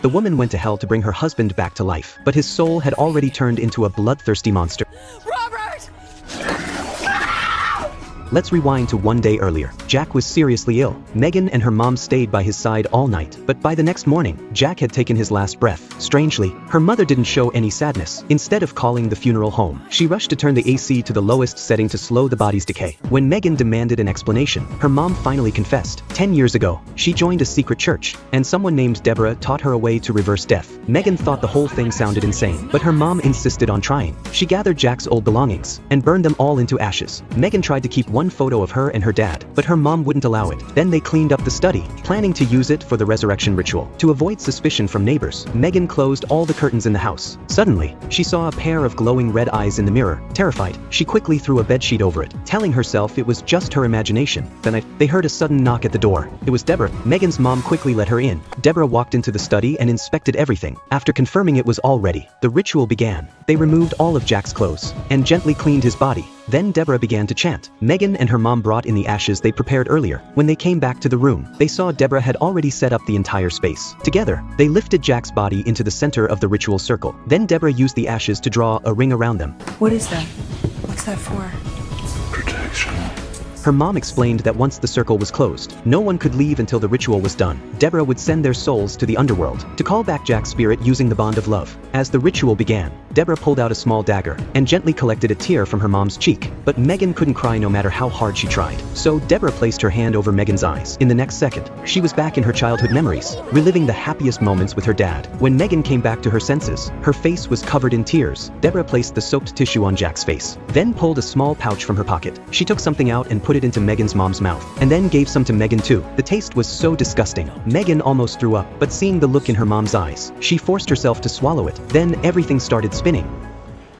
The woman went to hell to bring her husband back to life, but his soul had already turned into a bloodthirsty monster. Robert! Let's rewind to one day earlier. Jack was seriously ill. Megan and her mom stayed by his side all night, but by the next morning, Jack had taken his last breath. Strangely, her mother didn't show any sadness. Instead of calling the funeral home, she rushed to turn the AC to the lowest setting to slow the body's decay. When Megan demanded an explanation, her mom finally confessed. 10 years ago, she joined a secret church, and someone named Deborah taught her a way to reverse death. Megan thought the whole thing sounded insane, but her mom insisted on trying. She gathered Jack's old belongings and burned them all into ashes. Megan tried to keep one photo of her and her dad, but her mom wouldn't allow it. Then they cleaned up the study, planning to use it for the resurrection ritual. To avoid suspicion from neighbors, Megan closed all the curtains in the house. Suddenly, she saw a pair of glowing red eyes in the mirror. Terrified, she quickly threw a bedsheet over it, telling herself it was just her imagination. Then they heard a sudden knock at the door. It was Deborah. Megan's mom quickly let her in. Deborah walked into the study and inspected everything. After confirming it was all ready, the ritual began. They removed all of Jack's clothes and gently cleaned his body. Then Deborah began to chant. Megan and her mom brought in the ashes they prepared earlier. When they came back to the room, they saw Deborah had already set up the entire space. Together, they lifted Jack's body into the center of the ritual circle. Then Deborah used the ashes to draw a ring around them. What is that? What's that for? Protection. Her mom explained that once the circle was closed, no one could leave until the ritual was done. Deborah would send their souls to the underworld to call back Jack's spirit using the bond of love. As the ritual began, Deborah pulled out a small dagger and gently collected a tear from her mom's cheek. But Megan couldn't cry no matter how hard she tried. So Deborah placed her hand over Megan's eyes. In the next second, she was back in her childhood memories, reliving the happiest moments with her dad. When Megan came back to her senses, her face was covered in tears. Deborah placed the soaked tissue on Jack's face, then pulled a small pouch from her pocket. She took something out and put it into Megan's mom's mouth, and then gave some to Megan too. The taste was so disgusting. Megan almost threw up, but seeing the look in her mom's eyes, she forced herself to swallow it. Then everything started spinning.